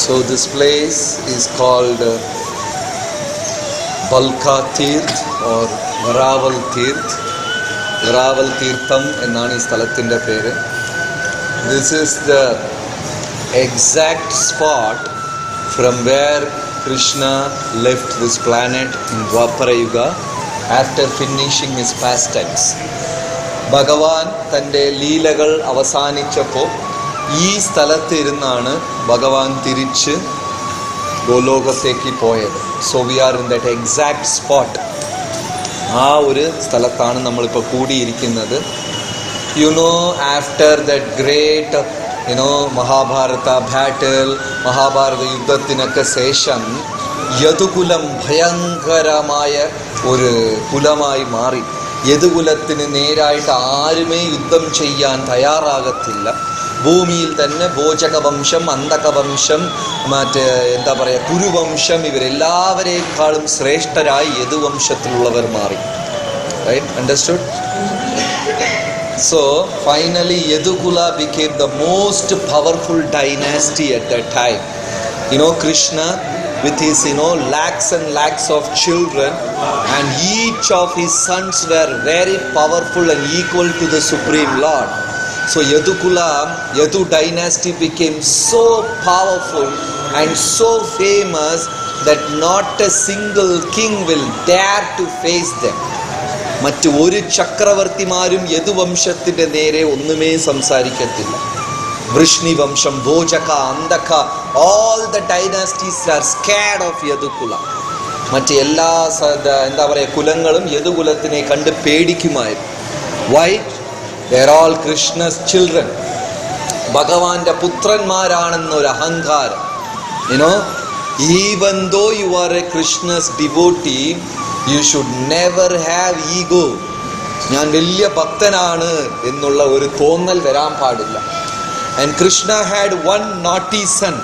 So this place is called Balka Tirth or Varaval Tirth. Varaval Tirtham എന്നാണ് ഈ സ്ഥലത്തിൻ്റെ പേര്. This is the exact spot from where Krishna left this planet in Dwapara Yuga after finishing his pastimes. ഭഗവാൻ തൻ്റെ ലീലകൾ അവസാനിച്ചപ്പോൾ ഈ സ്ഥലത്ത് ഇരുന്നാണ് ഭഗവാൻ തിരിച്ച് ഗോലോകത്തേക്ക് പോയത്. So we are in that exact spot. ആ ഒരു സ്ഥലത്താണ് നമ്മളിപ്പോൾ കൂടിയിരിക്കുന്നത്. ആഫ്റ്റർ ദാറ്റ് ഗ്രേറ്റ് മഹാഭാരത ബാറ്റിൽ, മഹാഭാരത യുദ്ധത്തിനൊക്കെ ശേഷം യദുകുലം ഭയങ്കരമായ ഒരു കുലമായി മാറി. യദുകുലത്തിന് നേരായിട്ട് ആരുമേ യുദ്ധം ചെയ്യാൻ തയ്യാറാകത്തില്ല. ഭൂമിയിൽ തന്നെ ഭോജകവംശം, അന്തകവംശം, കുരുവംശം, ഇവരെല്ലാവരേക്കാളും ശ്രേഷ്ഠരായി യദുവംശത്തിലുള്ളവർ മാറി. Right? Understood? So finally Yadukula became the most powerful dynasty at that time. Krishna with his lakhs and lakhs of children, and each of his sons were very powerful and equal to the Supreme Lord. So Yadu dynasty became so powerful and so famous that not a single king will dare to face them. മറ്റു ഒരു ചക്രവർത്തിമാരും യദുവംശത്തിൻ്റെ നേരെ ഒന്നുമേ സംസാരിക്കത്തില്ല. വൃഷ്ണി വംശം, ഭോജക, അന്തക, all the dynasties are scared of Yadukula. മറ്റ് എല്ലാ കുലങ്ങളും യദുകുലത്തിനെ കണ്ട് പേടിക്കുമായിരുന്നു. Why? They are all Krishna's children. ഭഗവാന്റെ പുത്രന്മാരാണെന്നൊരു അഹങ്കാരം. Even though you are a Krishna's devotee, you should never have ego. ഞാൻ വലിയ ഭക്തനാണ് എന്നുള്ള ഒരു തോന്നൽ വരാൻ പാടില്ല. And Krishna had one naughty son.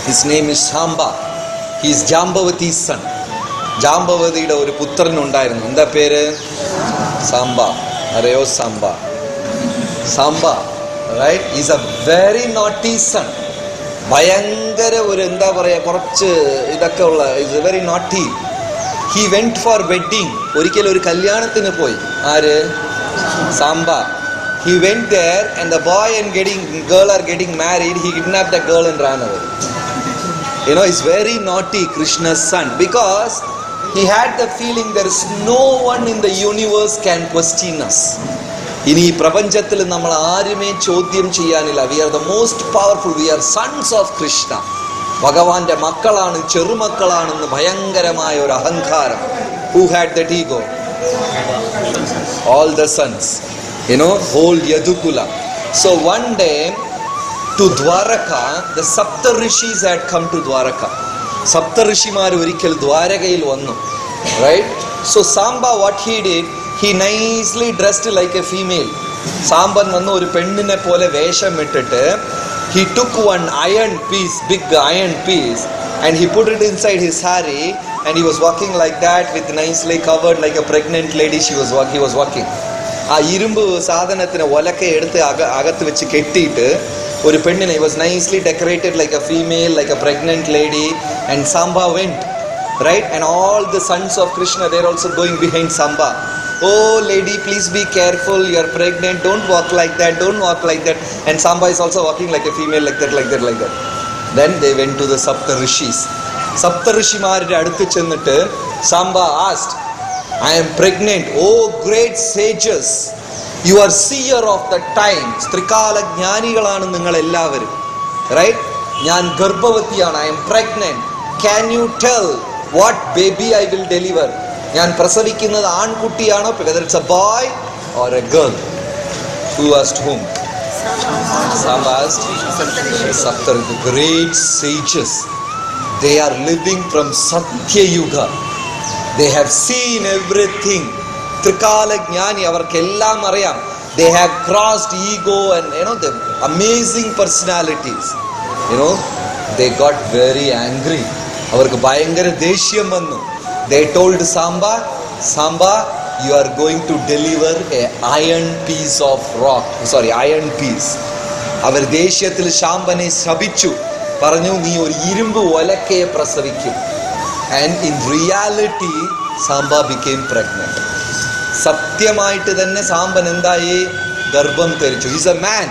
His name is Samba. He is Jambavati's son. ജാംബവതിയുടെ ഒരു പുത്രൻ ഉണ്ടായിരുന്നു. എന്താ പേര്? സാംബ. അറിയോ? Samba. Right? He is a very naughty son. ഭയങ്കര ഒരു കുറച്ച് ഇതൊക്കെ ഉള്ള, is very naughty. He went for wedding. ഒരിക്കൽ ഒരു കല്യാണത്തിന് പോയി. ആര്? Samba. He went there and the boy and girl are getting married. He kidnapped the girl and ran away. He's very naughty, Krishna's son, because he had the feeling there is no one in the universe can question us. ഇനി ഈ പ്രപഞ്ചത്തിൽ നമ്മൾ ആരുമേ ചോദ്യം ചെയ്യാനില്ല. We are the most powerful. We are sons of Krishna. ഭഗവാന്റെ മക്കളാണ്, ചെറുമക്കളാണെന്ന് ഭയങ്കരമായ ഒരു അഹങ്കാരം. Who had that ego? All the sons, whole Yadukula. So one day to Dwaraka, the Saptarishis had come to Dwaraka. Saptarishimar ഒരിക്കൽ ദ്വാരകയിൽ വന്നു. Right? So Samba, what he did, he nicely dressed like a female. Samban വന്ന് ഒരു പെണ്ണിനെ പോലെ വേഷം ഇട്ടിട്ട് he took one iron piece, big iron piece, and he put it inside his sari, and he was walking like that with nicely covered like a pregnant lady. He was walking. ആ ഇരുമ്പ് സാധനത്തിന് ഒലക്കെ എടുത്ത് അകത്ത് വെച്ച് കെട്ടിയിട്ട് ഒരു പെണ്ണിനെ, he was nicely decorated like a female, like a pregnant lady, and Samba went. Right? And all the sons of Krishna, they are also going behind Samba. Oh lady, please be careful, you are pregnant, don't walk like that, don't walk like that. And Samba is also walking like a female, like that. Then they went to the Saptarishis. Saptarishimāride aduthu chennittu Samba asked, I am pregnant. Oh great sages, you are seer of the times. Trikala ജ്ഞാനികളാണ് നിങ്ങൾ എല്ലാവരും. Right? ഞാൻ ഗർഭവതിയാണ്, I am pregnant. Can you tell what baby I will deliver? ഞാൻ പ്രസവിക്കുന്നത് ആൺകുട്ടിയാണോ, whether it's a boy or a girl? Who asked whom? Samba asked Saptar, the great sages. They are living from Satya Yuga. They have seen everything. Trikala ജ്ഞാനി, അവർക്കെല്ലാം അറിയാം. They have crossed ego and the amazing personalities. They got very angry. അവർക്ക് ഭയങ്കര ദേഷ്യം വന്നു. They told Samba, you are going to deliver a iron piece of rock. Iron piece. അവർ ദേഷ്യത്തിൽ ശാമ്പനെ ശപിച്ചു. പറഞ്ഞു നീ ഒരു ഇരുമ്പ് ഒലക്കയെ പ്രസവിക്കും. And in reality Samba became pregnant. സത്യമായിട്ട് തന്നെ സാമ്പൻ എന്തായി? ഗർഭം ധരിച്ചു. Is a man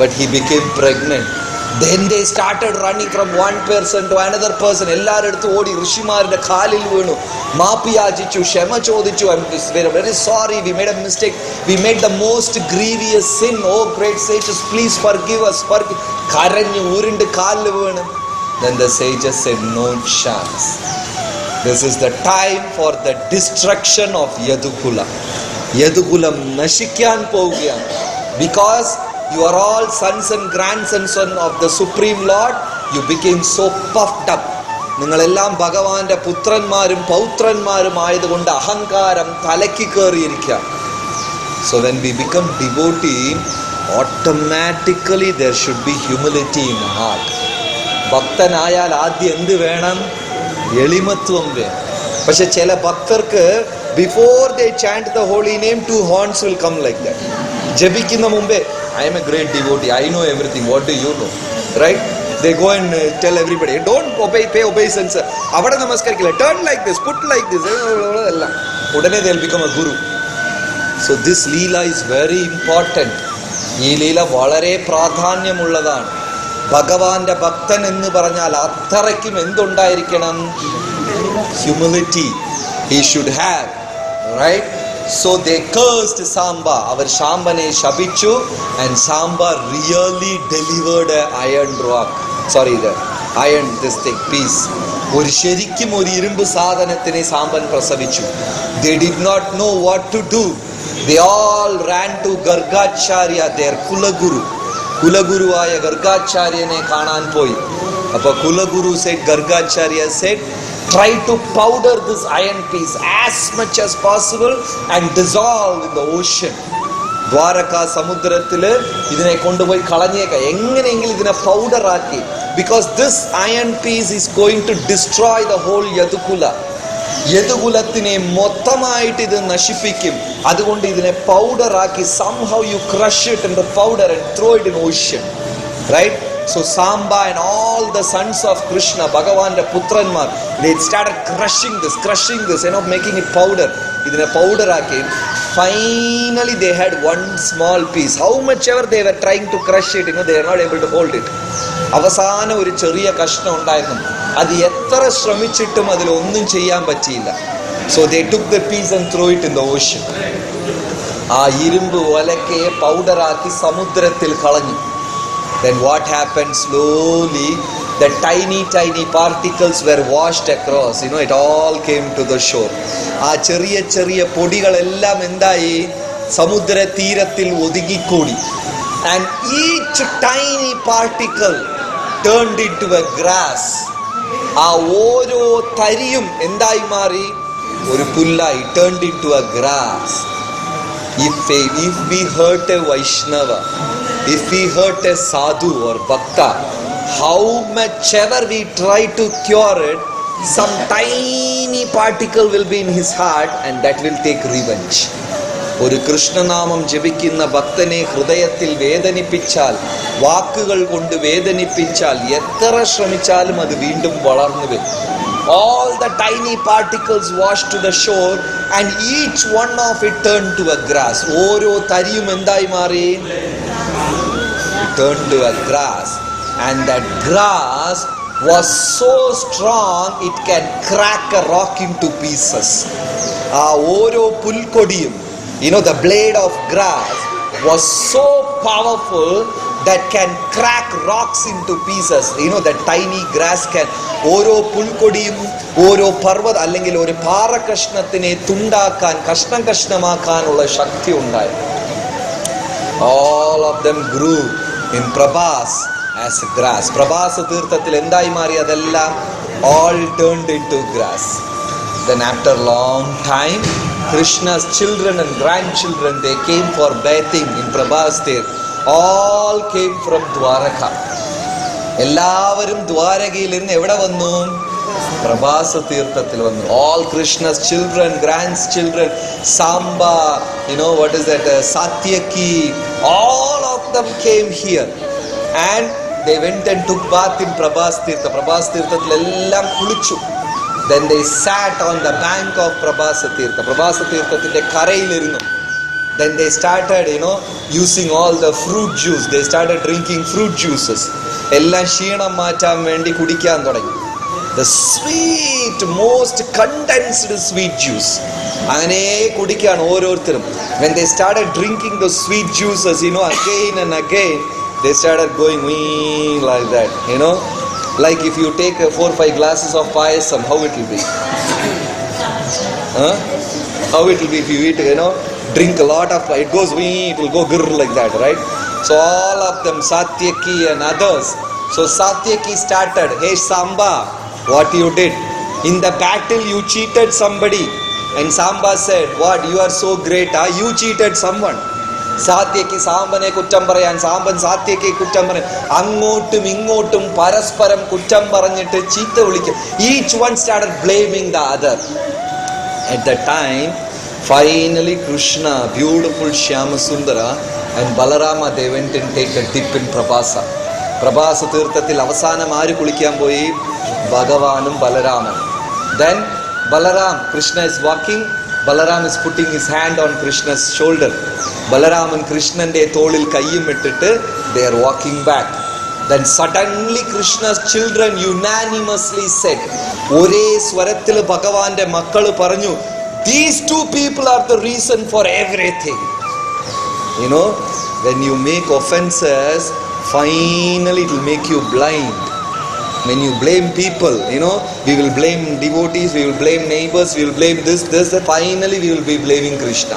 but he became pregnant. Then they started running from one person to another person. എല്ലാവരുടെ അടുത്ത് ഓടി ഋഷിമാരുടെ കാലിൽ വീണു, മാപ്പ് യാചിച്ചു, ക്ഷമ ചോദിച്ചു. I'm very sorry, we made a mistake, we made the most grievous sin, oh great sages, please forgive us. കരഞ്ഞു ഉരുണ്ട് കാലിൽ വീണു. Then the sages said, no chance, this is the time for the destruction of Yadukula. Yadukulam നശിക്കാൻ പോവുകയാണ്. Because you are all sons and grandsons of the Supreme Lord, you became so puffed up. നിങ്ങളെല്ലാം ഭഗവാന്റെ പുത്രന്മാരും പൗത്രന്മാരും ആയതുകൊണ്ട് അഹങ്കാരം തലയ്ക്ക് കയറിയിരിക്കുക. So when we become devotee, automatically there should be humility in heart. ഭക്തനായാൽ ആദ്യം എന്ത് വേണം? എളിമത്വം വേണം. പക്ഷെ ചില ഭക്തർക്ക് before they chant the holy name, 2 horns will come like that. ജപിക്കുന്ന മുമ്പേ I am a great devotee, I know everything, what do you know, right? They go and tell everybody, don't pay obeisance. അവിടെ നമസ്കരിക്കില്ല, turn like this, put like this, എല്ലാം ഉടനെ they will become a guru. So this leela is very important. ഈ ലീല വളരെ പ്രാധാന്യമുള്ളതാണ്. ഭഗവാന്റെ ഭക്തൻ എന്ന് പറഞ്ഞാൽ അത്രയ്ക്കും എന്തുണ്ടായിരിക്കണം? Humility he should have, right? So they cursed Samba. അവർ ശാംബനെ ശപിച്ചു. And Samba really delivered an iron rock. Sorry, the iron, this thing, piece. ഒരു ശരിക്കും ഒരു ഇരുമ്പ് സാധനത്തിനെ സാമ്പൻ പ്രസവിച്ചു. They did not know what to do. They all ran to Gargacharya, their കുലഗുരു. കുലഗുരുവായ ഗർഗാചാര്യനെ കാണാൻ പോയി. അപ്പൊ കുലഗുരു said, Gargacharya said, try to powder this iron piece as much as possible and dissolve in the ocean. Dwarka സമുദ്രത്തില് ഇതിനെ കൊണ്ടുപോയി കളഞ്ഞേക്ക, എങ്ങനെയെങ്കിലും ഇതിനെ powder ആക്കി. Because this iron piece is going to destroy the whole Yadukula. യദുകുലത്തിനെ മൊത്തമായിട്ട് ഇത് നശിപ്പിക്കും. അതുകൊണ്ട് ഇതിനെ പൗഡർ ആക്കി, somehow you crush it in the powder and throw it in ocean, right? So Samba and all the sons of Krishna, Bhagavante putranmar, they started crushing this, making it powder. Idine powder aaki, finally they had one small piece. How much ever they were trying to crush it, they are not able to hold it. അവസാന ഒരു ചെറിയ കഷ്ണം ഉണ്ടായിരുന്നു. അത് എത്ര ശ്രമിച്ചിട്ടും അതിൽ ഒന്നും ചെയ്യാൻ പറ്റിയില്ല. So they took the piece and threw it in the ocean. ആ ഇരുമ്പ് ഒലക്കയെ പൗഡർ ആക്കി സമുദ്രത്തിൽ കളഞ്ഞു. Then what happened? Slowly the tiny particles were washed across. It all came to the shore. ആ ചെറിയ പൊടികളെല്ലാം എന്തായി? സമുദ്ര തീരത്തിൽ ഒതുങ്ങിക്കൂടി. And each tiny particle turned into a grass. ആ ഓരോ തരിയും എന്തായി മാറി? ഒരു പുല്ലായി. Turned into a grass. If we hurt a Vaishnava, if we hurt a sadhu or bhakta, how much ever we try to cure it, some tiny particle will be in his heart and that will take revenge. ഒരു കൃഷ്ണനാമം ജപിക്കുന്ന ഭക്തനെ ഹൃദയത്തിൽ വേദനിപ്പിച്ചാൽ, വാക്കുകൾ കൊണ്ട് വേദനിപ്പിച്ചാൽ, എത്ര ശ്രമിച്ചാലും അത് വീണ്ടും വളർന്നു വരും. All the tiny particles washed to the shore and each one of it turned to a grass. ഓരോ തരിയും എന്തായി മാറി? Turned to a grass. And that grass was so strong it can crack a rock into pieces. ആ ഓരോ പുൽക്കൊടിയും, the blade of grass was so powerful that can crack rocks into pieces. That tiny grass can, ഓരോ പുൽക്കൊടിയും ഓരോ പർവ്വത അല്ലെങ്കിൽ ഒരു പാറകഷ്ണത്തിനെ തുണ്ടാക്കാൻ, കഷ്ണമാക്കാനുള്ള ശക്തി ഉണ്ടായി. All of them grew in Prabhas as grass. പ്രഭാസ തീർത്ഥത്തിൽ എന്തായി മാറി? അതെല്ലാം all turned into grass. Then after long time, Krishna's children and grandchildren, they came for bathing in Prabhas there. All came from Dwaraka. എല്ലാവരും ദ്വാരകയിൽ നിന്ന് എവിടെ വന്നു? പ്രഭാസ തീർത്ഥത്തിൽ വന്നു. All Krishna's children, grandchildren, Samba, what is that, Satyaki, all of them came here. And they went and took bath in Prabhas Tirtha. Prabhas Tirthathilellam kulichu. Then they sat on the bank of Prabhasa Tirtha. Prabhasa Tirthathinte karayil irunnu. Then they started, using all the fruit juice. They started drinking fruit juices. Ellam kseenam maattan vendi kudikkan thodangi. The sweet, most condensed sweet juice. Angane kudikkan orortharum. When they started drinking the sweet juices, again and again, they started going like that, like if you take 4 or 5 glasses of payasam, how it will be? How it will be if you eat, drink a lot of, it goes it will go grrr like that, right? So all of them, Satyaki and others. So Satyaki started, hey Samba, what you did? In the battle you cheated somebody. And Samba said, what, you are so great, you cheated someone. Satyaki Sambane kuttam parayan, Samban Satyaki kuttam parayan. Angottum ingottum parasparam kuttam paranjittu cheeta vilikkum. Each one started blaming the other. At that time, finally Krishna, beautiful Shyamasundara, and Balarama, they went and take a dip in Prabhasa. Prabhasa Tirthathil avasanam aaru kulikkan poyi? Bhagavanum Balaraman. Then Balaram, Krishna is walking, Balaram is putting his hand on Krishna's shoulder. Balaram and Krishna they tholil kayyum ittittu, they are walking back. Then suddenly Krishna's children unanimously said, Ore swarathil Bhagavante makkalu paranju, these two people are the reason for everything. When you make offenses, finally it will make you blind. When you blame people, we will blame devotees, we will blame neighbors, we will blame this, finally we will be blaming Krishna.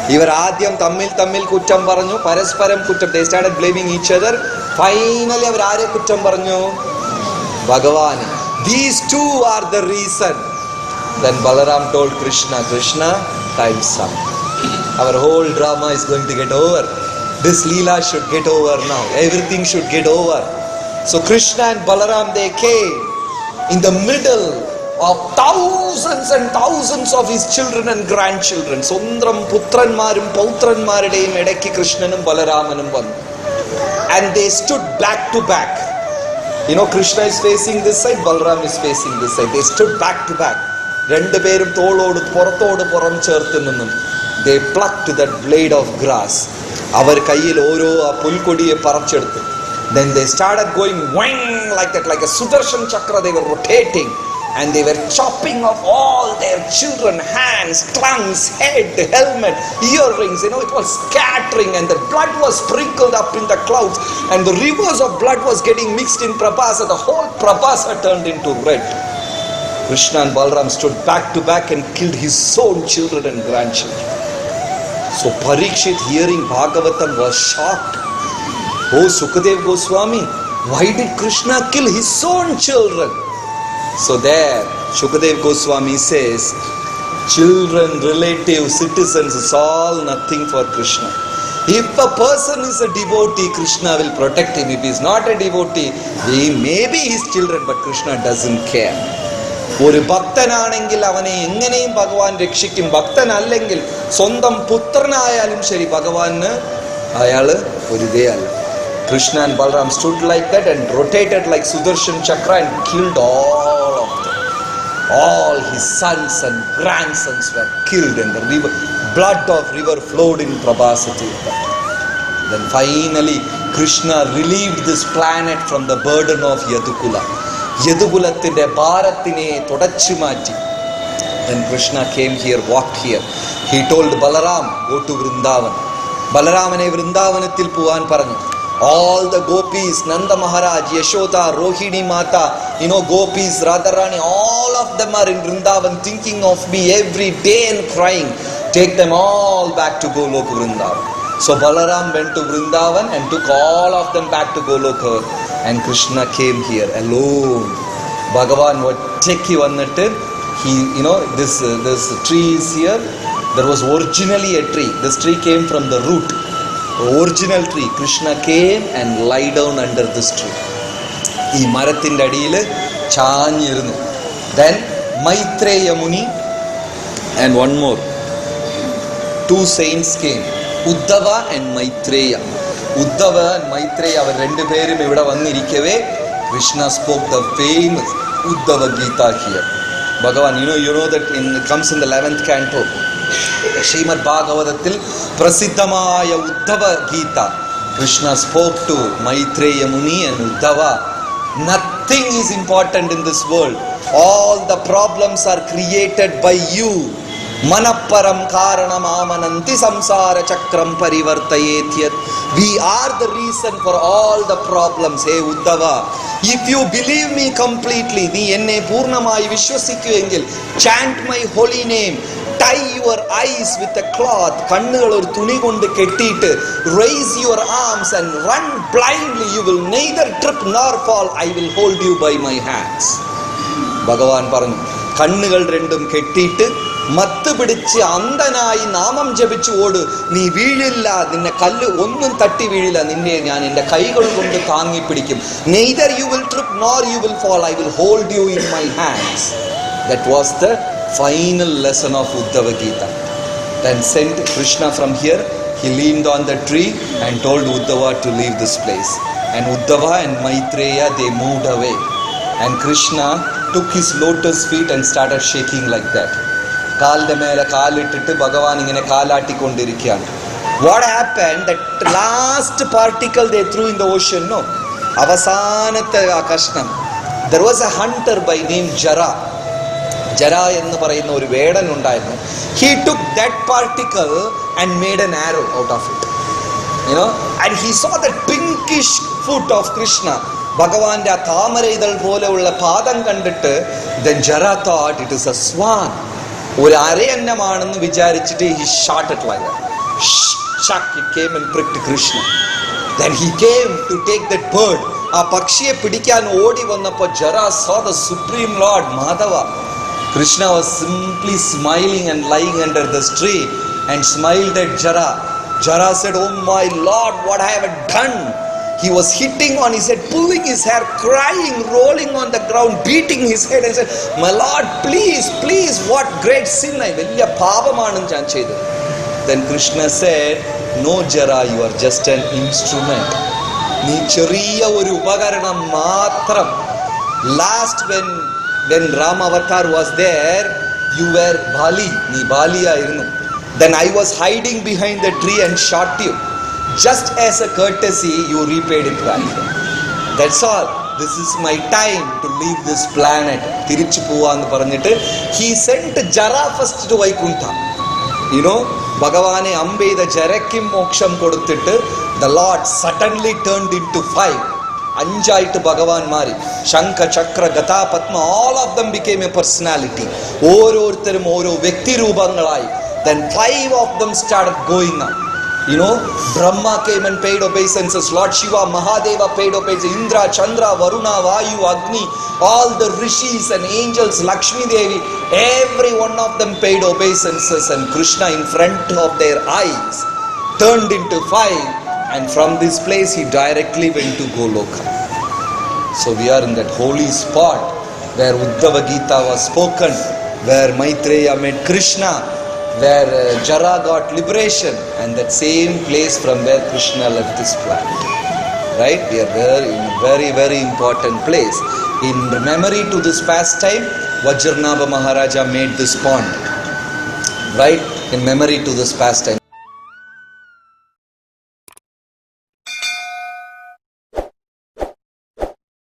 Ivar Adyam Tamil Kuttam Paranju, Parasparam Kuttam, they started blaming each other. Finally, Avar Arya Kuttam Paranju, Bhagavan. These two are the reason. Then Balaram told Krishna, time's up. Our whole drama is going to get over. This Leela should get over now. Everything should get over. So Krishna and Balaram, they came in the middle of thousands and thousands of his children and grandchildren. Sundram Putranmarum Pautranmaridayum edakki Krishnanum Balaramanum vannu. And they stood back to back. Krishna is facing this side, Balaram is facing this side. They stood back to back. Rendu perum tholodu porathodu poram cherthu ninnum. They plucked that blade of grass. Avar kayyil oro aa pulkodiye paracheduthu. Then they started going wing like that, like a Sudarshan Chakra. They were rotating and they were chopping off all their children, hands, trunks, head, helmet, earrings. It was scattering and the blood was sprinkled up in the clouds and the rivers of blood was getting mixed in Prabhasa. The whole Prabhasa turned into red. Krishna and Balaram stood back to back and killed his own children and grandchildren. So Parikshit, hearing Bhagavatam, was shocked. Oh Sukadev Goswami, why did Krishna kill his own children? So there, Sukadev Goswami says, children, relatives, citizens, is all nothing for Krishna. If a person is a devotee, Krishna will protect him. If he is not a devotee, he may be his children, but Krishna doesn't care. ഒരു ഭക്തനാണെങ്കിൽ അവനെ എങ്ങനെയും ഭഗവാൻ രക്ഷിക്കും. ഭക്തനല്ലെങ്കിൽ സ്വന്തം പുത്രനായാലും ശരി, ഭഗവാന് അയാള് ഒരു ഇതേ അല്ല. Krishna and Balaram stood like that and rotated like Sudarshan Chakra and killed all of them. All his sons and grandsons were killed and the blood of river flowed in Prabhasa Tirtha. Then finally Krishna relieved this planet from the burden of Yadukula. Yadukulathinte bharathine thodachu maati. Then Krishna came here, walked here. He told Balaram, go to Vrindavan. Balaramane Vrindavanathil povan paranju. All the gopis, Nanda Maharaj, Yashoda, Rohini Mata, gopis, Radharani, all of them are in Vrindavan thinking of me every day and crying. Take them all back to Goloka Vrindavan. So Balaram went to Vrindavan and took all of them back to Goloka. And Krishna came here alone. Bhagavan would take you on it. This tree is here. There was originally a tree. This tree came from the root. Original tree. Krishna came and lie down under this tree. Ee marathinte adiyil chaanirunnu. Then Maitreya Muni and one more. Two saints came, Uddhava and Maitreya. Uddhava and Maitreya അവർ രണ്ടുപേരും ഇവിടെ വന്നിരിക്കവേ Krishna spoke the famous Uddhava Gita here. Bhagavan, you know that it comes in the 11th canto. Srimad Bhagavatil Prasiddhamaya Uddhava Gita. Krishna spoke to Maitreya Muni and Uddhava. Nothing is important in this world. All the problems are created by you. Manapparam karanam amananti samsara chakram parivartayetyat. We are the reason for all the problems. Hey Uddhava, if you believe me completely, nee enne purnamayi vishwasikkuengil, chant my holy name, tie your eyes with a cloth, kannukal oru thuni kondu kettittu, raise your arms and run blindly, you will neither trip nor fall, I will hold you by my hands. Bhagavan paranju, kannukal rendum kettittu മത്ത് പിടിച്ച് അന്ധനായി നാമം ജപിച്ചു ഓട്, നീ വീഴില്ല, നിന്നെ കല്ല് ഒന്നും തട്ടി വീഴില്ല, നിന്നെ ഞാൻ എൻ്റെ കൈകൾ കൊണ്ട് താങ്ങി പിടിക്കും. Neither you will trip nor you will fall, I will hold you in my hands. That was the final lesson of Uddhava Gita. Then sent Krishna from here, he leaned on the tree and told Uddhava to leave this place. And Uddhava and Maitreya, they moved away. And Krishna took his lotus feet and started shaking like that. കാലിന്റെ മേലെ കാലിട്ടിട്ട് ഭഗവാൻ ഇങ്ങനെ കാലാട്ടിക്കൊണ്ടിരിക്കുകയാണ്. What happened? That last particle they threw in the ocean, no? അവസാനത്തെ ആ കഷ്ണം. There was a hunter by name Jara. Jara എന്ന് പറയുന്ന ഒരു വേടൻ ഉണ്ടായിരുന്നു. He took that particle and made an arrow out of it. You know? And he saw that pinkish foot of Krishna. ഭഗവാന്റെ ആ താമര ഇതൾ പോലെയുള്ള പാദം കണ്ടിട്ട് then Jara thought it is a swan. ഒരു അരയന്നമാണെന്ന് വിചാരിച്ചിട്ട് he shot it like that. Shuck, it came and pricked Krishna. Then he came to take that bird. ആ പക്ഷിയെ പിടിക്കാൻ ഓടി വന്നപ്പോൾ Jara saw the Supreme Lord Madhava. Krishna was simply smiling and lying under this tree and smiled at Jara. Jara said, "Oh my Lord, what I have done." He was hitting on his head, pulling his hair, crying, rolling on the ground, beating his head and said, "My Lord, please, please, what great sin I വലിയ പാപമാണ് ഞാൻ ചെയ്തത്." Then Krishna said, "No Jara, you are just an instrument. നീ ചെറിയ ഒരു ഉപകരണം മാത്രം. Last when Rama Avatar was there, you were Bali. നീ ബാലിയായിരുന്നു. Then I was hiding behind the tree and shot you. Just as a courtesy, you repaid it back. That's all. This is my time to leave this planet. തിരിച്ചു പോവാന്ന് പറഞ്ഞിട്ട് he sent Jara first to Vaikuntha. You know, ഭഗവാനെ അമ്പെയ്ത ജരയ്ക്കും മോക്ഷം കൊടുത്തിട്ട് the Lord suddenly turned into 5. അഞ്ചായിട്ട് ഭഗവാൻ മാറി. ശംഖ ചക്ര ഗദാ Padma, all of them became a personality. ഓരോരുത്തരും ഓരോ വ്യക്തി രൂപങ്ങളായി. Then 5 of them started going up. You know, Brahma came and paid obeisances. Lord Shiva, Mahadeva paid obeisances. Indra, Chandra, Varuna, Vayu, Agni, all the rishis and angels, Lakshmi Devi, every one of them paid obeisances. And Krishna, in front of their eyes, turned into 5. And from this place, he directly went to Goloka. So we are in that holy spot where Uddhava Gita was spoken, where Maitreya met Krishna, where Jara got liberation, and that same place from where Krishna left this planet. Right? We are there in a very, very important place. In memory to this pastime, Vajranabha Maharaja made this pond. Right? In memory to this pastime.